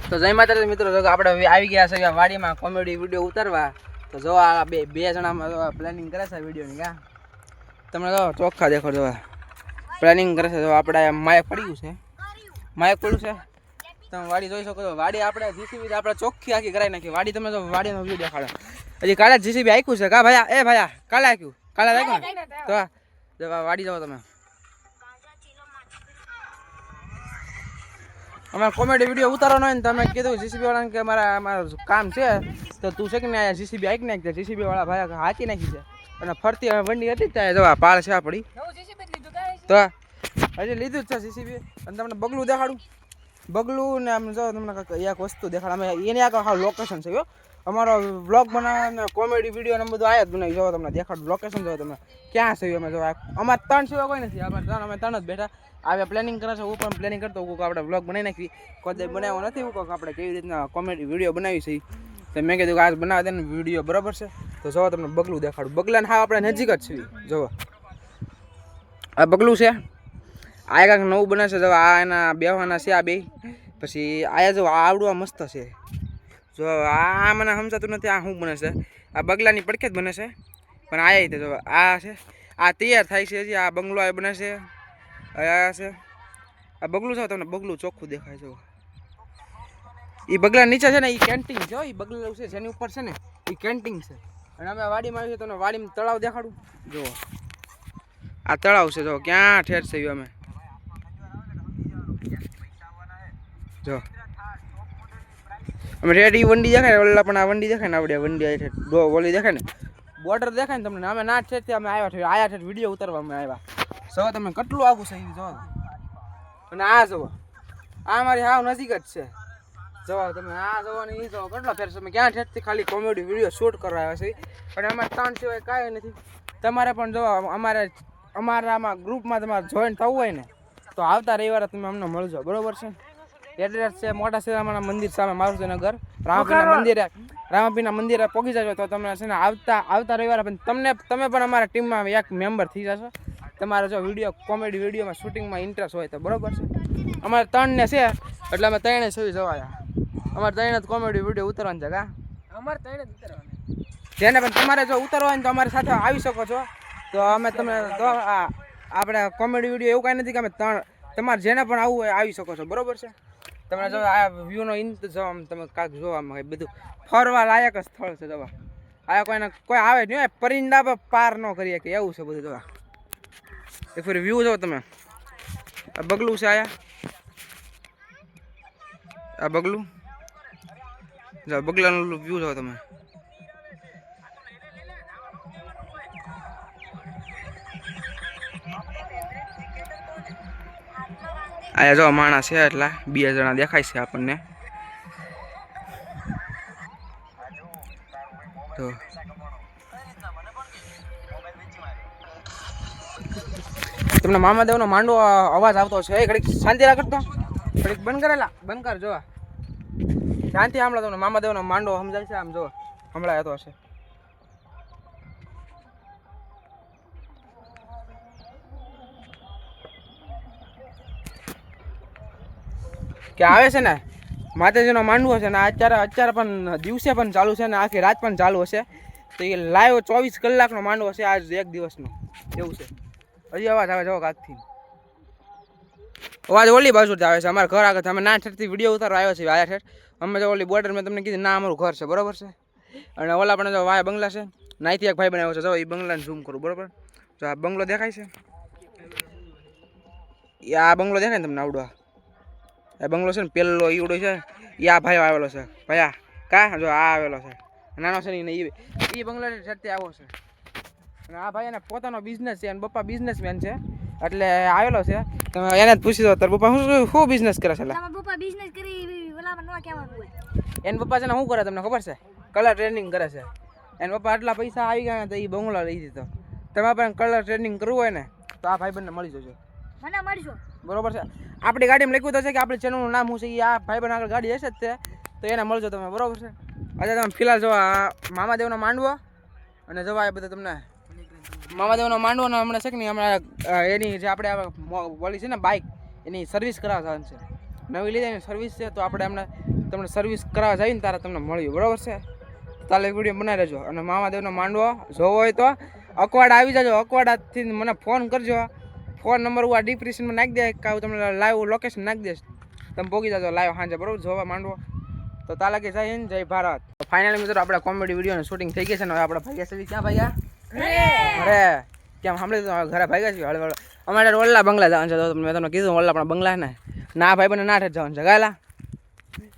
તો જય માતાજી મિત્રો, જો આપણે આવી ગયા છે વાડીમાં કોમેડી વિડીયો ઉતારવા. તો જો આ બે જણા પ્લાનિંગ કરે છે વિડીયોની. કા તમને જો ચોખ્ખા દેખો, જો પ્લાનિંગ કરે છે. જો આપણે માયક પડ્યું છે, માયક પડ્યું છે. તમે વાડી જોઈ શકો છો. વાડી આપણે જીસીબી આપણે ચોખ્ખી આખી કરાવી નાખી. વાડી તમે જો વાડીનો વ્યૂ દેખાડો. હજી કાલે જીસીબી આખ્યું છે. કા ભાઈ એ ભાઈ કાલે આખ્યું, કાલે આખ્યું ને. તો જો વાડી જાઓ તમે. અમારે કોમેડી વિડીયો ઉતારવાનો હોય ને તમે કીધું જીસીબી વાળાને કે અમારું કામ છે, તો તું છે કે ને જીસીબી આખી નાખી. જીસીબી વાળા ભાઈ હાચી નાખી છે. અને ફરતી વંડી હતી ત્યાં જવા પાળ છે પડી. તો હજી લીધું જ છે જીસીબી. અને તમને બગલું દેખાડું. બગલું ને આમ જો તમને એક વસ્તુ દેખાડ. અમે એની આખા લોકેશન છે. અમારો બ્લોગ બનાવવાનો કોમેડી વિડીયો ને બધું આયા જ બનાવી. જો તમને દેખાડું લોકેશન. જો તમે ક્યાં છે અમે જો અમારે 3 સિવાય કોઈ નથી. અમે 3 જ બેઠા. આવે પ્લાનિંગ કરે છે. હું પણ પ્લાનિંગ કરતો હું આપણે બ્લોગ બનાવી નાખી. કોઈ બનાવ્યો નથી હું કહું આપણે કેવી રીતના કોમેડી વિડીયો બનાવી છે. તો મેં કીધું કે આજ બનાવી દે ને વિડીયો, બરાબર છે. તો જો તમને બગલું દેખાડું. બગલાને હા આપણે નજીક જ છીએ. જો આ બગલું છે. આ કાંઈક નવું બને છે. જો આ એના બેવાના છે આ બે. પછી આયા જો આવડું આ મસ્ત છે. જો આ મને સમજાતું નથી આ શું બને છે. આ બગલાની પડખે જ બને છે. પણ આયા તે જો આ છે, આ તૈયાર થાય છે. હજી આ બંગલો આ બને છે. આ છે આ બગલું છે. તમને બગલું ચોખ્ખું દેખાય છે. એ બગલા નીચે છે ને એ કેન્ટીન છે. એ બગલું છે જેની ઉપર છે ને એ કેન્ટીન છે. અને અમે વાડીમાં આવીએ તમને વાડીમાં તળાવ દેખાડું. જો આ તળાવ છે. જો ક્યાં ઠેર છે અમે. જો અમે રેડી વંડી દેખાય ઓલા પણ આ વંડી દેખાય ને આવડે વંડી ઓલી દેખાય ને બોર્ડર દેખાય ને તમને. અમે ના છે અમે આવ્યા છે વિડીયો ઉતારવા અમે આવ્યા. જો તમે કેટલું આવું છે એ જો. અને આ જુઓ આ મારી હાવ નજીક જ છે. જો તમે આ જુઓ ને એ જુઓ કેટલો ફેર છે. અમે ક્યાં ઠેરથી ખાલી કોમેડી વિડીયો શૂટ કરવા આવ્યા છે. અને અમારે 3 સિવાય કાંઈ નથી. તમારે પણ જો અમારામાં ગ્રુપમાં તમારે જોઈન થવું હોય ને તો આવતા રવિવારે તમે અમને મળજો, બરોબર છે. એડ્રેસ છે મોટા શેરામાના મંદિર સામે મારુતિનગર રામાપીના મંદિરે પહોંચી જજો. તો તમને છે ને આવતા રવિવારે તમે પણ અમારા ટીમમાં એક મેમ્બર થઈ જશો. તમારે જો વિડીયો કોમેડી વિડીયોમાં શૂટિંગમાં ઇન્ટરેસ્ટ હોય તો, બરોબર છે. અમારે 3 ને છે એટલે અમે 3 સવી જવાયા. અમારે 3 જ કોમેડી વિડીયો ઉતારવાનું છે. કા અમારે 3 જ ઉતારવાના. જેને પણ તમારે જો ઉતારવા હોય તો અમારી સાથે આવી શકો છો. તો અમે તમને તો આપણે કોમેડી વિડીયો એવું કાંઈ નથી કે અમે તમારે જેને પણ આવવું હોય આવી શકો છો, બરોબર છે. તમને જો આ વ્યૂનો ઇંતજામ તમે કાંઈક જોવામાં બધું ફરવા લાયક જ સ્થળ છે. જોવા આ કોઈ આવે જ નહીં, પરિંદા પર પાર ન કરીએ કે એવું છે બધું. જોવા એક ફરી વ્યૂ જો તમે. આ બગલું છે. આ બગલું જો બગલાનું વ્યૂ જો તમે. આયા જો માણસ છે એટલા 2 જણા દેખાય છે આપણને. તો તમને મામાદેવનો માંડવો અવાજ આવતો છે. ઘડીક શાંતિ રાખતો, ઘડીક બંધ કરેલા બંધ કર. જોવા શાંતિ સાંભળો. તમને મામાદેવનો માંડવો સમજાય છે. આમ જો હમણાં તો હશે. કે આવે છે ને માતાજીનો માંડવો છે ને અત્યારે પણ દિવસે પણ ચાલુ છે ને આખી રાત પણ ચાલુ હશે. તો એ લાઈવ 24 કલાકનો માંડવો છે. આજ એક દિવસનો એવું છે. હજી અવાજ આવે જો કાકથી અવાજ ઓલી બાજુથી આવે છે. અમારા ઘર આગળ અમે ના ઠેરથી વિડીયો ઉતારવા આવ્યો છે. આયા ઠેર અમે જો ઓલી બોર્ડર મેં તમને કીધું ના અમારું ઘર છે, બરોબર છે. અને ઓલા પણ જો વાય બંગલા છે. નાઈથી એક ભાઈ બનાવ્યો છે. જો એ બંગલાને ઝૂમ કરું, બરોબર. જો આ બંગલો દેખાય છે. આ બંગલો દેખાય ને તમને આવડો આ બંગલો છે ને પેલો ઈવડો છે. એ આ ભાઈ આવેલો છે. ભાઈ કા જો આ આવેલો છે નાનો છે ને એ બંગલા સાથે આવો છે. અને આ ભાઈ એને પોતાનો બિઝનેસ છે. અને પપ્પા બિઝનેસમેન છે એટલે આવેલો છે. તમે એને જ પૂછી દો તાર પપ્પા શું બિઝનેસ કરે છે. એને પપ્પા છે ને શું કરે તમને ખબર છે? કલર ટ્રેનિંગ કરે છે. એને પપ્પા આટલા પૈસા આવી ગયા તો એ બંગલો લઈ દીધો. તમે પણ કલર ટ્રેનિંગ કરવું હોય ને તો આ ભાઈ બંને મળી જજો. મને મળશો, બરોબર છે. આપણી ગાડીમાં લખ્યું તો છે કે આપણી ચેનલનું નામ શું છે. એ આ ભાઈ બંને આગળ ગાડી હશે જ તે, તો એને મળજો તમે, બરોબર છે. આજે તમે ફિલહાલ જો આ મામાદેવનો માંડવો અને જવા એ બધા તમને મામાદેવનો માંડવો ને હમણાં છે કે નહીં હમણાં એની જે આપણે બોલી છે ને બાઇક એની સર્વિસ કરાવવાની છે. નવી લીધે એની સર્વિસ છે. તો આપણે હમણાં તમને સર્વિસ કરાવવા જાય ને તારે તમને મળ્યું, બરાબર છે? તાલે વિડીયો બનાવી રહેજો. અને મામાદેવનો માંડવો જોવો હોય તો અકવાડા આવી જાજો. અકવાડાથી મને ફોન કરજો. ફોન નંબર હું આ ડિસ્ક્રિપ્શનમાં નાખી દે, કાં તમને લાઈવ લોકેશન નાખી દઈશ, તમે પહોંચી જાજો લાઈવ સાંજે, બરાબર? જોવા માંડવો તો તાલા કે જય હિન્દ, જય ભારત. ફાઇનલી મિત્રો આપણે કોમેડી વિડીયોનું શૂટિંગ થઈ ગઈ છે ને હવે આપણે ભાગ્યા છે. ક્યાં ભાગ્યા? અરે કેમ સાંભળી તો ઘરે ભાગ્યા છીએ હળવળ. અમારે ઓલ્લા બંગલા જવાનું છે. તો મેં તમને કીધું ઓલ્લા પણ બંગલા ને ના ભાઈ બને નાઠ જવાનું છે. ગાયલા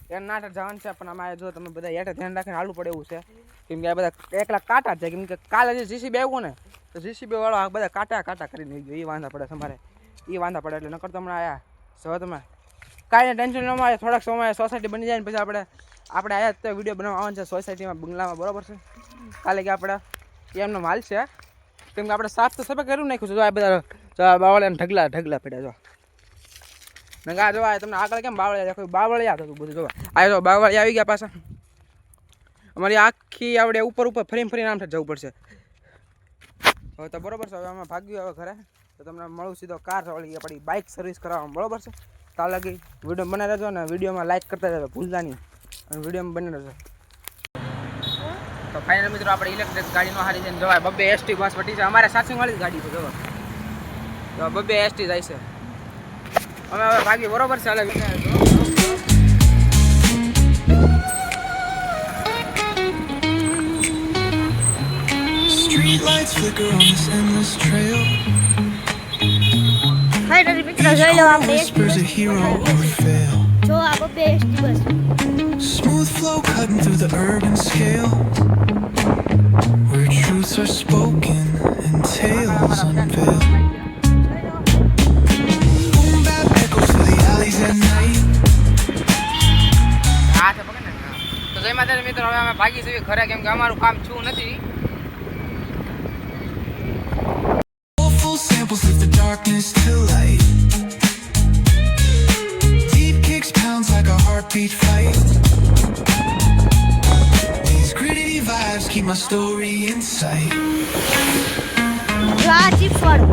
એને નાઠ જવાનું છે, પણ અમારે જો તમે બધા હેઠે ધ્યાન રાખીને હાલવું પડે એવું છે, કેમ કે આ બધા એકલા કાંટા છે. કેમ કે કાલે જે જીસીબી આવ્યું ને તો જીસીબી વાળો આ બધા કાંટા કરીને ગયો. એ વાંધા પડે તમારે, એ વાંધા પડે. એટલે નકર તમને આયા જો તમે કાંઈ ટેન્શન ન મળે. થોડાક સમય સોસાયટી બની જાય ને પછી આપણે આયા તો વિડીયો બનાવવા આવવાનું છે સોસાયટીમાં બંગલામાં, બરાબર છે? કાલે કે આપણે એમનો માલ છે, કેમ કે આપણે સાફ તો સફાઈ કર્યું નાખ્યું છે. જો આ બધા બાવળિયાને ઢગલા પડ્યા. જો નગા જો આ તમને આગળ કેમ બાવળિયા દેખાય? બાવળિયા થતું બધું. જો આ જો બાવળિયા આવી ગયા પાછા. અમારી આખી આવડે ઉપર ફરીને આમ જવું પડશે હવે તો, બરોબર છે? હવે અમે ભાગ્યું હવે ઘરે. તો તમને મળું સીધો કાર વાળી આપણી બાઇક સર્વિસ કરાવવામાં, બરોબર છે? ત્યાં લગી વિડીયો બનાવી રહેજો ને વિડીયોમાં લાઈક કરતા રહેજો, ભૂલતા નહીં. અને વિડીયોમાં બની રહેજો. તો ફાઇનલ મિત્રો આપણે ઇલેક્ટ્રિક ગાડીનો હારી છે ને જવાય 2 ST બસ વટી છે. અમારે સાસિંગવાળી જ ગાડી છે. જો તો 2 ST જાય છે. અમે હવે ભાગી, બરોબર છે? હાલે Street lights flicker on this endless trail. Finally મિત્રો જોઈ લો આપણે Whispers a hero or fail. જો આ બેસ્ટ દિવસ Smooth flow cutting through the urban scale, where truths are spoken and tales unveiled. Boom bap echoes through the alleys at night. હા છે પકડ ને. તો જય માતાજી મિત્રો, હવે અમે ભાગી જઈએ ઘરે, કેમ કે અમારું કામ છું નથી. Full samples lift the darkness to light. Deep kicks pounds like a heartbeat fight. These gritty vibes keep my story in sight. જો આ ચીપ વાળો